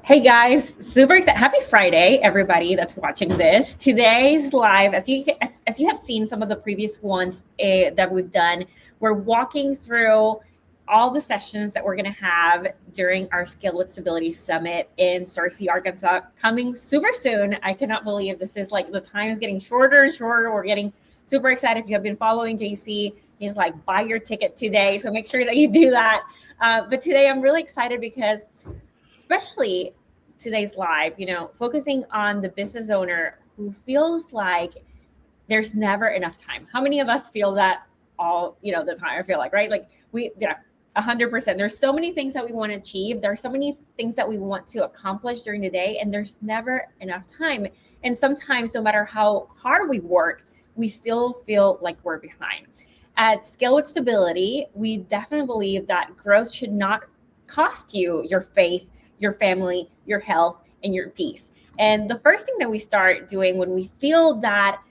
Hey guys, super excited. Happy Friday, everybody that's watching this. Today's live, as you have seen some of the previous ones that we've done, we're walking through all the sessions that we're going to have during our Scale with Stability Summit in Searcy, Arkansas, coming super soon. I cannot believe this is like the time is getting shorter and shorter. We're getting super excited. If you have been following JC, he's like, buy your ticket today. So make sure that you do that. But today I'm really excited because especially today's live, focusing on the business owner who feels like there's never enough time. How many of us feel that all, the time? I feel like, right? Like 100%. There's so many things that we want to achieve. There are so many things that we want to accomplish during the day, and there's never enough time. And sometimes, no matter how hard we work, we still feel like we're behind. At Scale with Stability, we definitely believe that growth should not cost you your faith, your family, your health, and your peace. And the first thing that we start doing when we feel that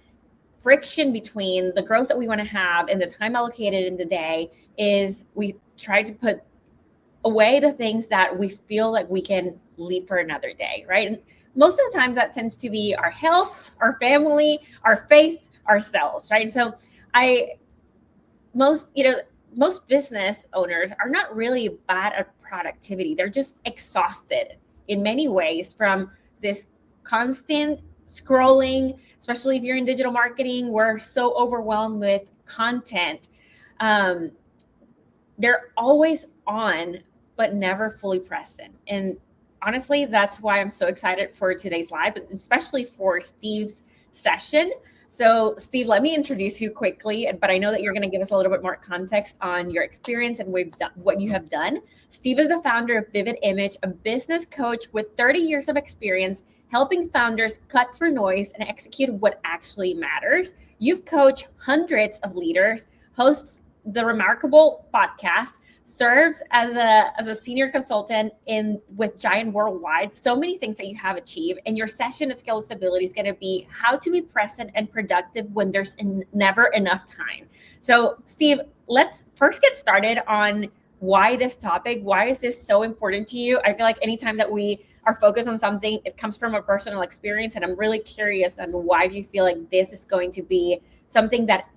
friction between the growth that we want to have and the time allocated in the day is we try to put away the things that we feel like we can leave for another day, right? And most of the times that tends to be our health, our family, our faith, ourselves, right? And so most business owners are not really bad at productivity. They're just exhausted in many ways from this constant scrolling, especially if you're in digital marketing. We're so overwhelmed with content. They're always on, but never fully present. And honestly, that's why I'm so excited for today's live, especially for Steve's session. So Steve, let me introduce you quickly, but I know that you're going to give us a little bit more context on your experience and what you have done. Steve is the founder of Vivid Image, a business coach with 30 years of experience helping founders cut through noise and execute what actually matters. You've coached hundreds of leaders, hosts the Remarkable podcast, serves as a senior consultant with Giant Worldwide. So many things that you have achieved. And your session at Scale with Stability is going to be how to be present and productive when there's never enough time. So Steve, let's first get started on why this topic. Why is this so important to you? I feel like anytime that we are focused on something, it comes from a personal experience. And I'm really curious on why do you feel like this is going to be something that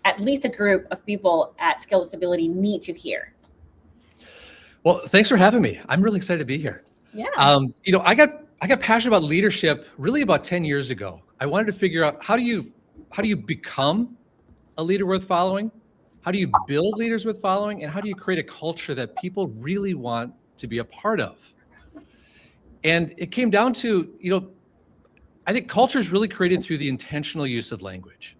at least a group of people at Scale with Stability need to hear? Well, thanks for having me. I'm really excited to be here. Yeah. I got passionate about leadership really about 10 years ago. I wanted to figure out how do you become a leader worth following? How do you build leaders worth following? And how do you create a culture that people really want to be a part of? And it came down to, I think culture is really created through the intentional use of language.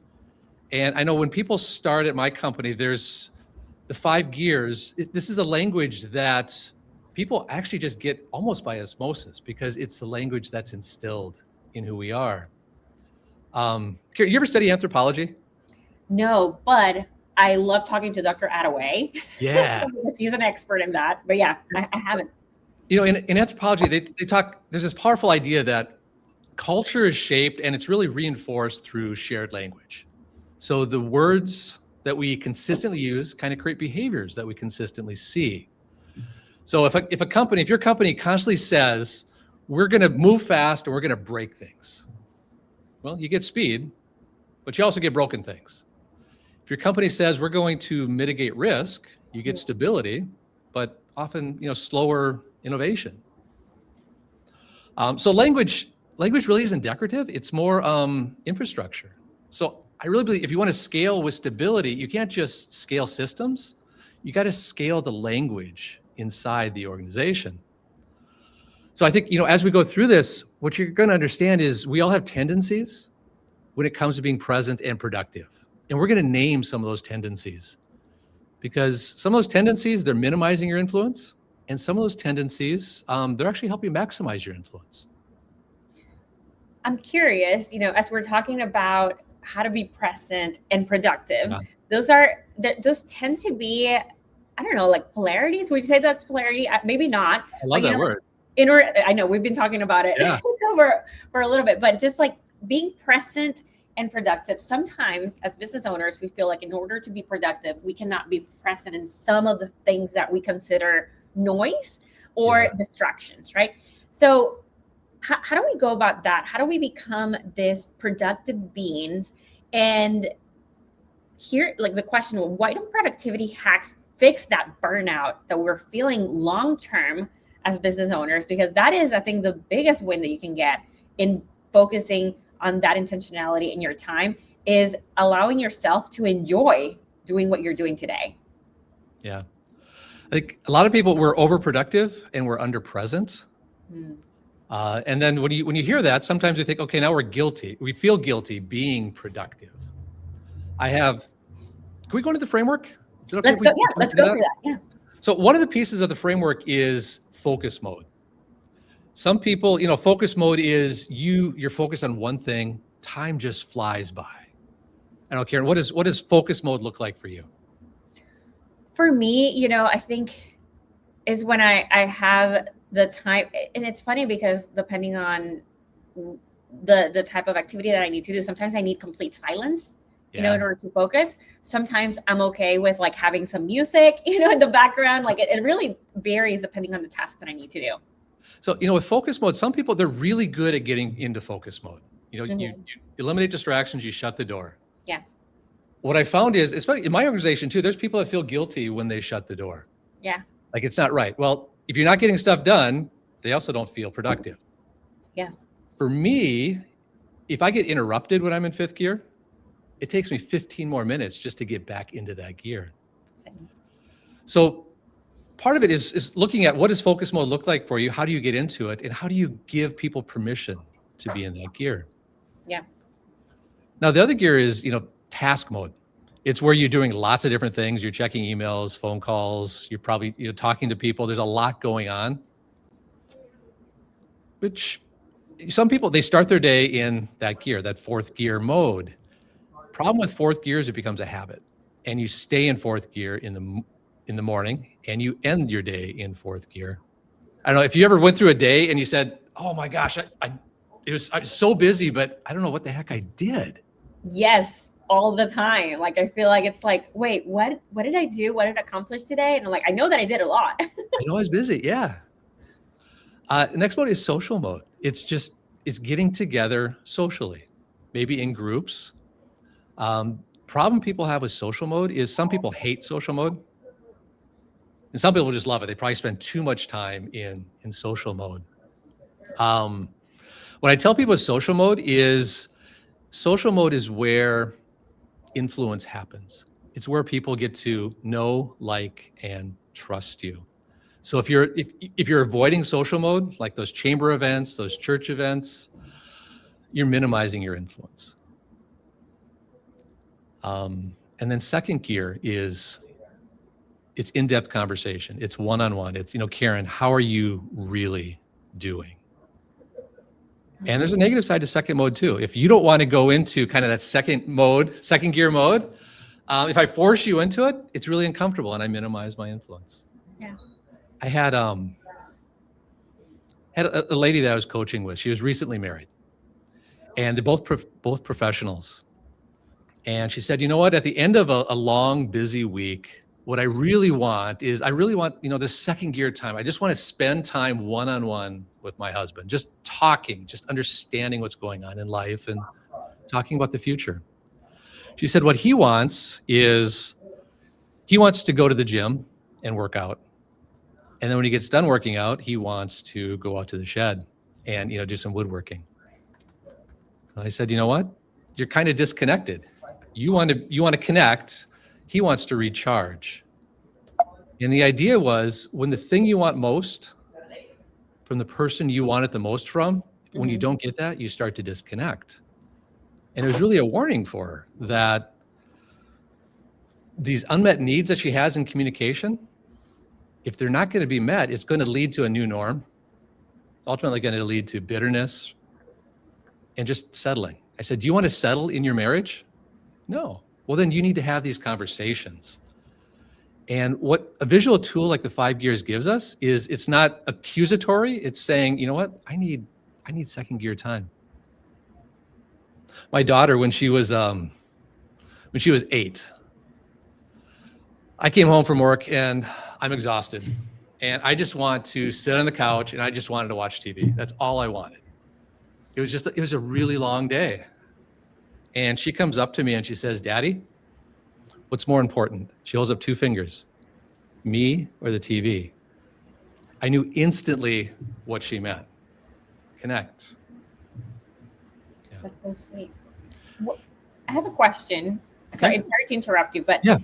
And I know when people start at my company, there's the 5 gears. This is a language that people actually just get almost by osmosis because it's the language that's instilled in who we are. Karen, you ever study anthropology? No, but I love talking to Dr. Attaway. Yeah. He's an expert in that. But yeah, I haven't. In anthropology, they talk, there's this powerful idea that culture is shaped and it's really reinforced through shared language. So the words that we consistently use kind of create behaviors that we consistently see. So if your company constantly says, we're going to move fast and we're going to break things, well, you get speed, but you also get broken things. If your company says we're going to mitigate risk, you get stability, but often, slower innovation. So language really isn't decorative. It's more infrastructure. So I really believe if you want to scale with stability, you can't just scale systems. You got to scale the language inside the organization. So I think, as we go through this, what you're going to understand is we all have tendencies when it comes to being present and productive. And we're going to name some of those tendencies because some of those tendencies, they're minimizing your influence. And some of those tendencies, they're actually helping maximize your influence. I'm curious, as we're talking about how to be present and productive, those tend to be, I don't know, like polarities. Would you say that's polarity? Maybe not. I love that word. I know we've been talking about it for a little bit, but just like being present and productive. Sometimes as business owners, we feel like in order to be productive, we cannot be present in some of the things that we consider noise or distractions, right? So how do we go about that? How do we become this productive beings? And here, like the question, why don't productivity hacks fix that burnout that we're feeling long term as business owners? Because that is, I think, the biggest win that you can get in focusing on that intentionality in your time is allowing yourself to enjoy doing what you're doing today. Yeah. I think a lot of people, we're overproductive and we're underpresent. And then when you hear that, sometimes we think, okay, now we're guilty. We feel guilty being productive. Can we go into the framework? Is it okay Let's go. Yeah, let's go through that. Yeah. So one of the pieces of the framework is focus mode. Some people, focus mode is you're focused on one thing, time just flies by. I don't know, Karen, what does focus mode look like for you? For me, I think is when I have the time, and it's funny because depending on the type of activity that I need to do, sometimes I need complete silence, in order to focus. Sometimes I'm okay with like having some music, in the background. Like it really varies depending on the task that I need to do. So, with focus mode, some people, they're really good at getting into focus mode. You eliminate distractions, you shut the door. Yeah. What I found is, especially in my organization too, there's people that feel guilty when they shut the door. Yeah. Like it's not right. Well, if you're not getting stuff done, they also don't feel productive. Yeah. For me, if I get interrupted when I'm in fifth gear, it takes me 15 more minutes just to get back into that gear. Same. So part of it is looking at what does focus mode look like for you? How do you get into it? And how do you give people permission to be in that gear? Yeah. Now, the other gear is, task mode. It's where you're doing lots of different things. You're checking emails, phone calls. You're probably, talking to people. There's a lot going on, which some people, they start their day in that gear, that fourth gear mode. Problem with fourth gear is it becomes a habit, and you stay in fourth gear in the morning, and you end your day in fourth gear. I don't know if you ever went through a day and you said, "Oh my gosh, I was so busy, but I don't know what the heck I did." Yes, all the time. Like I feel like it's like, wait, what did I do? What did I accomplish today? And I'm like, I know that I did a lot. I know I was busy. Yeah. Next mode is social mode. It's getting together socially, maybe in groups. Problem people have with social mode is some people hate social mode, and some people just love it. They probably spend too much time in social mode. What I tell people with social mode is where influence happens. It's where people get to know, like, and trust you. So if you're avoiding social mode, like those chamber events, those church events, you're minimizing your influence. And then second gear it's in-depth conversation. It's one-on-one. It's, Karen, how are you really doing? And there's a negative side to second mode too. If you don't want to go into kind of that second gear mode, if I force you into it, it's really uncomfortable and I minimize my influence. Yeah. I had a lady that I was coaching with. She was recently married, and they're both professionals. And she said, "You know what? At the end of a long, busy week, what I really want, this second gear time. I just want to spend time one-on-one with my husband, just talking, just understanding what's going on in life and talking about the future." She said what he wants is he wants to go to the gym and work out. And then when he gets done working out, he wants to go out to the shed and, do some woodworking. I said, "You know what? You're kind of disconnected. You want to connect. He wants to recharge." And the idea was, when the thing you want most from the person you want it the most from, when you don't get that, you start to disconnect. And it was really a warning for her that these unmet needs that she has in communication, if they're not going to be met, it's going to lead to a new norm. It's ultimately going to lead to bitterness and just settling. I said, "Do you want to settle in your marriage?" "No." "Well, then you need to have these conversations." And what a visual tool like the 5 gears gives us is it's not accusatory. It's saying, "You know what? I need second gear time." My daughter, when she was 8, I came home from work and I'm exhausted. And I just want to sit on the couch and I just wanted to watch TV. That's all I wanted. It was a really long day. And she comes up to me and she says, Daddy, what's more important? She holds up two fingers, me or the TV? I knew instantly what she meant. Connect. Yeah. That's so sweet. Well, I have a question. Okay. Sorry to interrupt you, but yeah.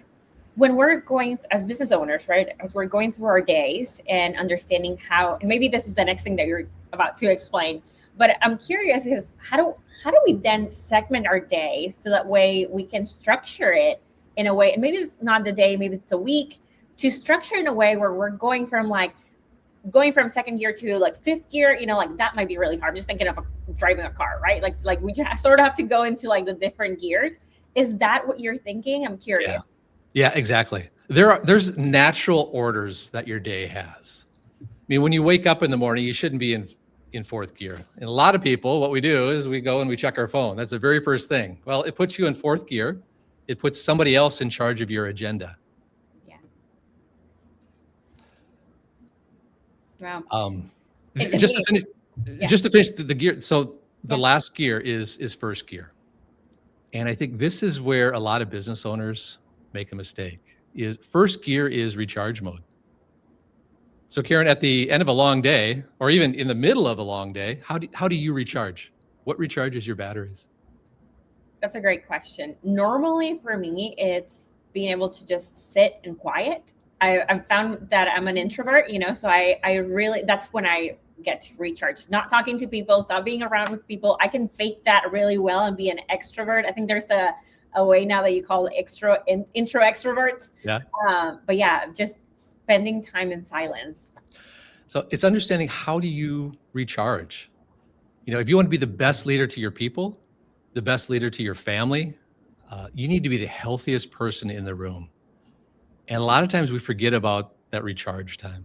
When we're going as business owners, right, as we're going through our days and understanding how, and maybe this is the next thing that you're about to explain, but I'm curious is how do we then segment our day so that way we can structure it in a way, and maybe it's not the day, maybe it's a week, to structure in a way where we're going from second gear to like fifth gear, like that might be really hard. I'm just thinking of driving a car, right? Like we just sort of have to go into like the different gears. Is that what you're thinking? I'm curious. Yeah, exactly. There's natural orders that your day has. I mean, when you wake up in the morning, you shouldn't be in fourth gear. And a lot of people, what we do is we go and we check our phone. That's the very first thing. Well, it puts you in fourth gear. It puts somebody else in charge of your agenda. Yeah. Wow. Just to finish the gear. So the last gear is first gear. And I think this is where a lot of business owners make a mistake. Is first gear is recharge mode. So Karen, at the end of a long day, or even in the middle of a long day, how do you recharge? What recharges your batteries? That's a great question. Normally for me, it's being able to just sit and quiet. I've found that I'm an introvert, so I really, that's when I get to recharge. Not talking to people, stop being around with people. I can fake that really well and be an extrovert. I think there's a way now that you call it intro extroverts. Yeah. But yeah, just spending time in silence. So it's understanding, how do you recharge? If you want to be the best leader to your people, the best leader to your family, you need to be the healthiest person in the room. And a lot of times we forget about that recharge time.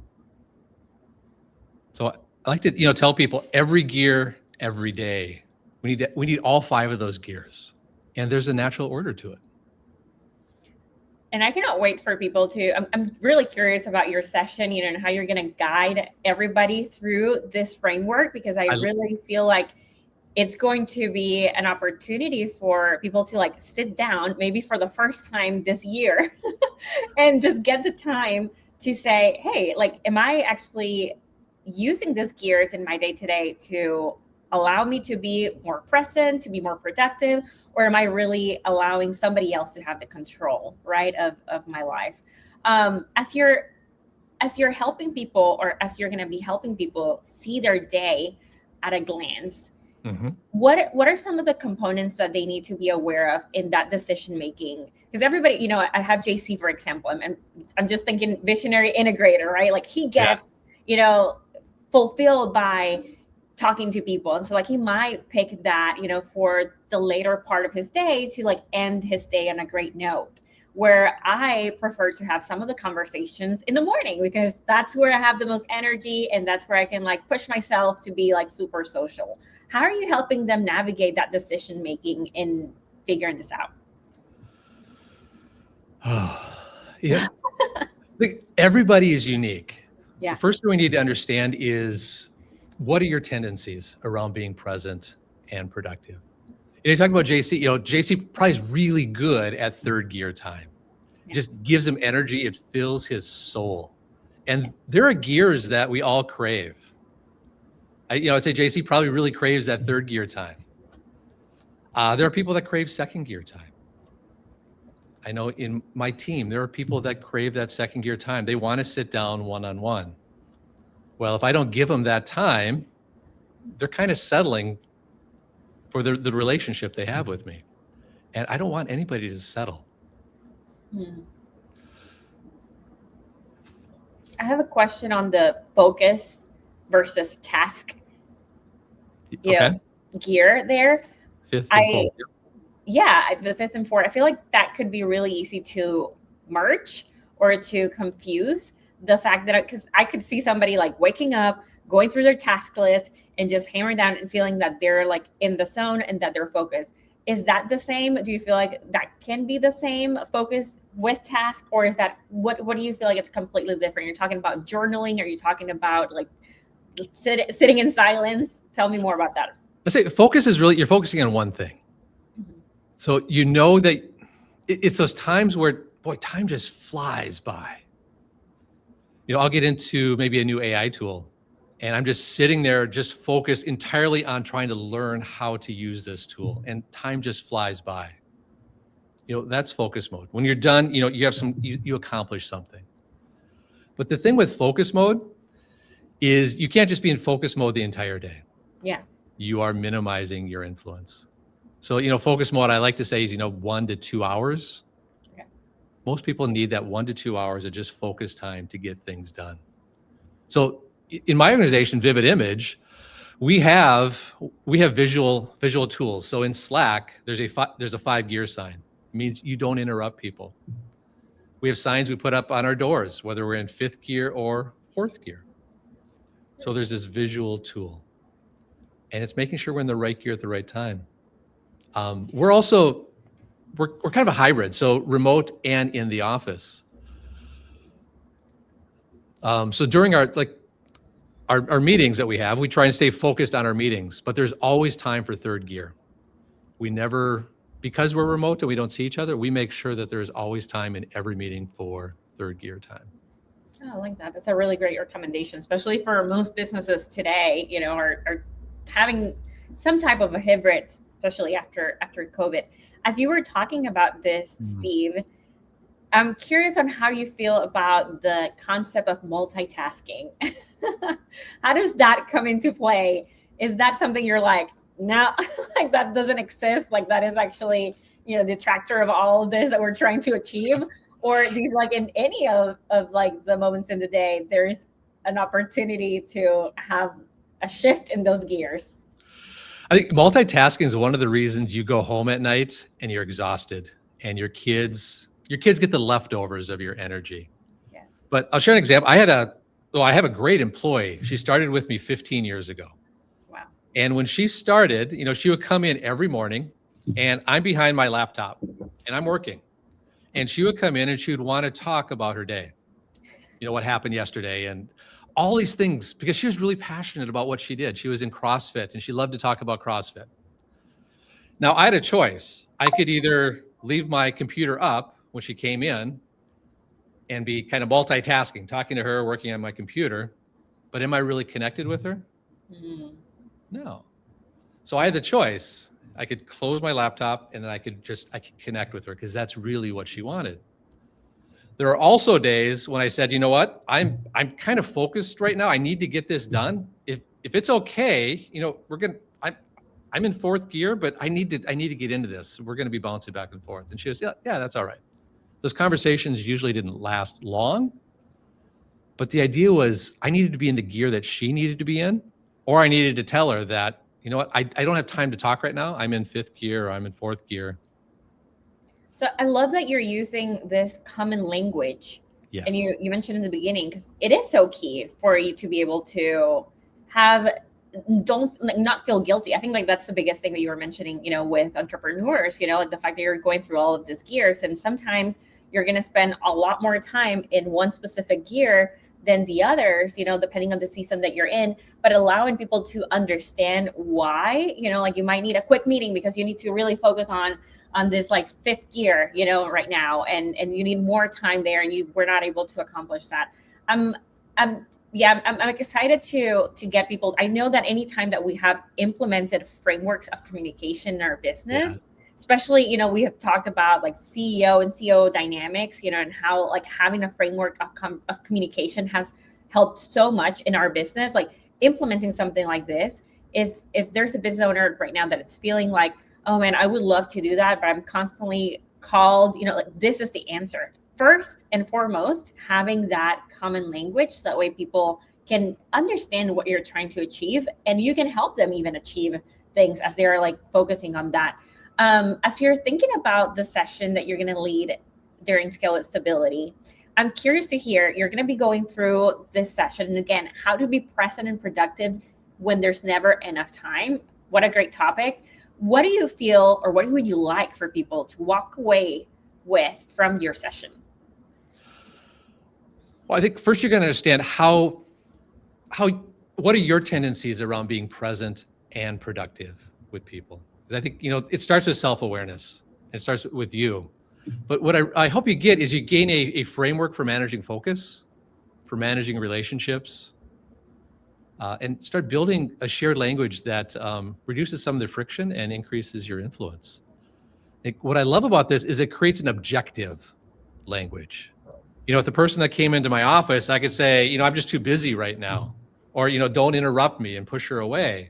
So I like to, tell people every gear, every day, we need all 5 of those gears. And there's a natural order to it. And I cannot wait for people I'm really curious about your session, and how you're going to guide everybody through this framework, because I really feel like it's going to be an opportunity for people to like sit down, maybe for the first time this year, and just get the time to say, hey, like, am I actually using these gears in my day to day to allow me to be more present, to be more productive, or am I really allowing somebody else to have the control, right, of my life? As you're helping people, or as you're going to be helping people see their day at a glance, mm-hmm. What are some of the components that they need to be aware of in that decision making? Because everybody, I have JC, for example, and I'm just thinking visionary integrator, right? Like he gets, fulfilled by talking to people. And so like he might pick that, for the later part of his day to like end his day on a great note, where I prefer to have some of the conversations in the morning, because that's where I have the most energy. And that's where I can like push myself to be like super social. How are you helping them navigate that decision making in figuring this out? Oh, yeah. Everybody is unique. Yeah. The first thing we need to understand is, what are your tendencies around being present and productive? And you talk about JC, JC probably is really good at third gear time. It just gives him energy. It fills his soul. And there are gears that we all crave. I'd say JC probably really craves that third gear time. There are people that crave second gear time. I know in my team, there are people that crave that second gear time. They want to sit down one-on-one. Well, if I don't give them that time, they're kind of settling for the relationship they have with me. And I don't want anybody to settle. I have a question on the focus versus task gear there. Fifth and fourth. Yeah, the fifth and fourth. I feel like that could be really easy to merge or to confuse the fact that, because I could see somebody like waking up, going through their task list and just hammering down and feeling that they're like in the zone and that they're focused. Is that the same? Do you feel like that can be the same focus with task, or is that what do you feel like it's completely different? You're talking about journaling, are you talking about like sitting in silence? Tell me more about that. Let's say focus is really, you're focusing on one thing. Mhm. So you know that it's those times where, boy, time just flies by. I'll get into maybe a new AI tool and I'm just sitting there, just focused entirely on trying to learn how to use this tool, and time just flies by. That's focus mode. When you're done, you have you accomplish something. But the thing with focus mode is you can't just be in focus mode the entire day. Yeah. You are minimizing your influence. So, focus mode, I like to say is, 1 to 2 hours. Okay. Most people need that 1 to 2 hours of just focus time to get things done. So in my organization, Vivid Image, we have visual tools. So in Slack, there's a 5-gear sign. It means you don't interrupt people. We have signs we put up on our doors, whether we're in 5th gear or 4th gear. So there's this visual tool, and it's making sure we're in the right gear at the right time. We're kind of a hybrid, so remote and in the office. So during our meetings that we have, we try and stay focused on our meetings, but there's always time for 3rd gear. We never, because we're remote and we don't see each other, we make sure that there's always time in every meeting for 3rd gear time. Oh, I like that. That's a really great recommendation, especially for most businesses today, are having some type of a hybrid, especially after COVID. As you were talking about this, Steve, I'm curious on how you feel about the concept of multitasking. How does that come into play? Is that something you're like, no, like that doesn't exist? Like that is actually, detractor of all of this that we're trying to achieve? Or do you like in any of like the moments in the day, there's an opportunity to have a shift in those gears? I think multitasking is one of the reasons you go home at night and you're exhausted, and your kids get the leftovers of your energy. Yes. But I'll share an example. I have a great employee. She started with me 15 years ago. Wow. And when she started, she would come in every morning, and I'm behind my laptop and I'm working. And she would come in and she would want to talk about her day, what happened yesterday and all these things, because she was really passionate about what she did. She was in CrossFit and she loved to talk about CrossFit. Now I had a choice. I could either leave my computer up when she came in and be kind of multitasking, talking to her, working on my computer, but am I really connected with her? Mm. No. So I had the choice. I could close my laptop and then I could connect with her, because that's really what she wanted. There are also days when I said, you know what, I'm kind of focused right now. I need to get this done. If it's okay, I'm in 4th gear, but I need to get into this. We're going to be bouncing back and forth. And she goes, yeah, that's all right. Those conversations usually didn't last long, but the idea was I needed to be in the gear that she needed to be in, or I needed to tell her that, you know what, I don't have time to talk right now. I'm in 5th gear or I'm in 4th gear. So I love that you're using this common language. Yes. And you mentioned in the beginning, because it is so key for you to be able to not feel guilty. I think like that's the biggest thing that you were mentioning, with entrepreneurs, like the fact that you're going through all of these gears, and sometimes you're going to spend a lot more time in one specific gear than the others, depending on the season that you're in, but allowing people to understand why, like you might need a quick meeting because you need to really focus on this like 5th gear, right now, and you need more time there, and you were not able to accomplish that. I'm excited to get people. I know that anytime that we have implemented frameworks of communication in our business, especially, we have talked about like CEO and COO dynamics, and how like having a framework of communication has helped so much in our business. Like implementing something like this, if there's a business owner right now that it's feeling like, oh man, I would love to do that, but I'm constantly called, like this is the answer. First and foremost, having that common language, so that way people can understand what you're trying to achieve, and you can help them even achieve things as they're like focusing on that. As you're thinking about the session that you're going to lead during Scale with Stability, I'm curious to hear, you're going to be going through this session. And again, how to be present and productive when there's never enough time. What a great topic. what do you feel, or what would you like for people to walk away with from your session? Well, I think first you're going to understand what are your tendencies around being present and productive with people? Because I think, it starts with self-awareness. It starts with you. But what I hope you get is you gain a framework for managing focus, for managing relationships, and start building a shared language that reduces some of the friction and increases your influence. What I love about this is it creates an objective language. If the person that came into my office, I could say, I'm just too busy right now, or, don't interrupt me, and push her away.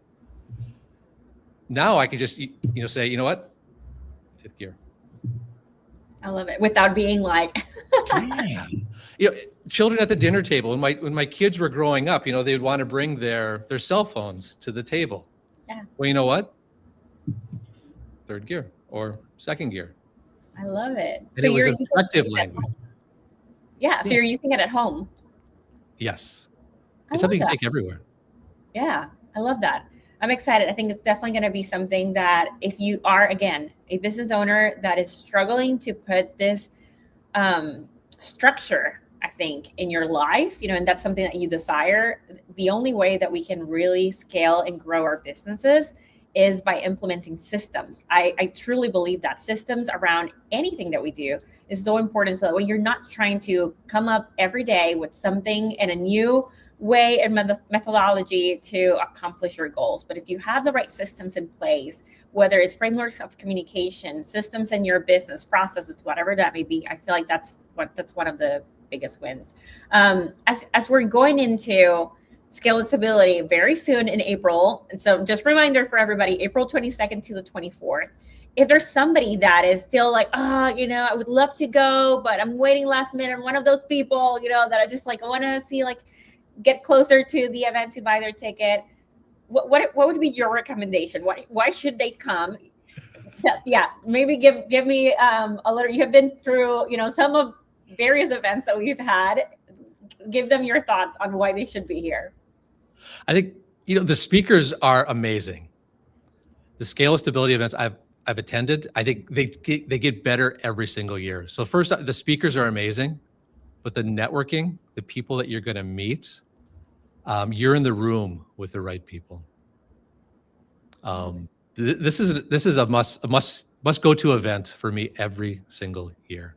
Now I could just, say, you know what? Fifth gear. I love it, without being like, yeah. Children at the dinner table, when my kids were growing up, they would want to bring their cell phones to the table. Yeah. Well, you know what? Third gear or second gear. I love it. And so it was effective language. Yeah. So you're using it at home. Yes. It's something you take everywhere. Yeah. I love that. I'm excited. I think it's definitely going to be something that if you are, again, a business owner that is struggling to put this structure, I think, in your life, and that's something that you desire, the only way that we can really scale and grow our businesses is by implementing systems. I truly believe that systems around anything that we do is so important, so that when you're not trying to come up every day with something in a new way and methodology to accomplish your goals. But if you have the right systems in place, whether it's frameworks of communication, systems in your business, processes, whatever that may be, I feel like that's one of the biggest wins. As we're going into Scale with Stability very soon in April, and so just a reminder for everybody, April 22nd to the 24th. If there's somebody that is still like, I would love to go, but I'm waiting last minute. I'm one of those people, that I just I want to see, get closer to the event to buy their ticket. What would be your recommendation? Why should they come? Yeah, maybe give me a little. You have been through, some of various events that we've had. Give them your thoughts on why they should be here. I think the speakers are amazing. The Scale with Stability events I've attended, I think they get better every single year. So first, the speakers are amazing, but the networking, the people that you're going to meet, you're in the room with the right people. This is a must go to event for me every single year.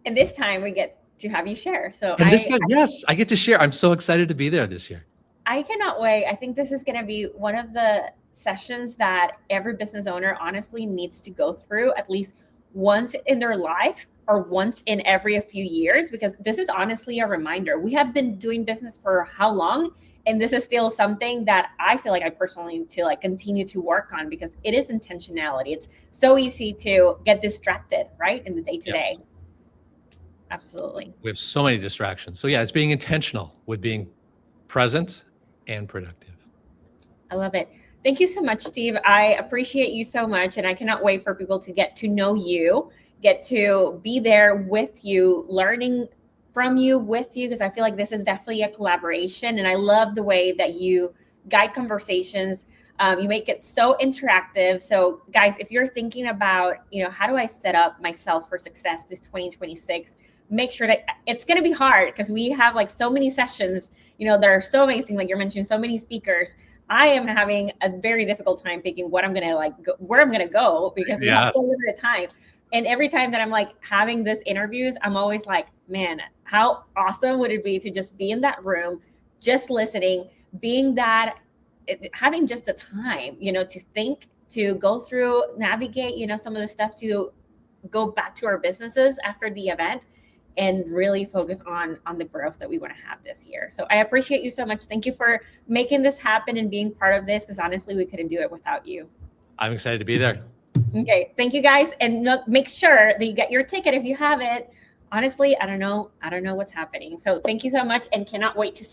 And this time we get to have you share. So yes, I get to share. I'm so excited to be there this year. I cannot wait. I think this is going to be one of the sessions that every business owner honestly needs to go through at least once in their life, or once in every few years, because this is honestly a reminder. We have been doing business for how long? And this is still something that I feel like I personally need to continue to work on, because it is intentionality. It's so easy to get distracted, right? In the day-to-day. Yes. Absolutely. We have so many distractions. So yeah, it's being intentional with being present and productive. I love it. Thank you so much, Steve. I appreciate you so much. And I cannot wait for people to get to know you, get to be there with you, learning from you, with you, because I feel like this is definitely a collaboration. And I love the way that you guide conversations. You make it so interactive. So guys, if you're thinking about, how do I set up myself for success this 2026, make sure that it's going to be hard, because we have so many sessions, that are so amazing. Like you're mentioning, so many speakers. I am having a very difficult time picking what I'm going to where I'm going to go, because we have so limited time. And every time that I'm having this interviews, I'm always like, man, how awesome would it be to just be in that room, just listening, having just a time, to think, to go through, navigate, some of the stuff, to go back to our businesses after the event and really focus on the growth that we want to have this year. So I appreciate you so much. Thank you for making this happen and being part of this, because honestly, we couldn't do it without you. I'm excited to be there. Okay. Thank you, guys. And make sure that you get your ticket if you have it. Honestly, I don't know what's happening. So thank you so much, and cannot wait to see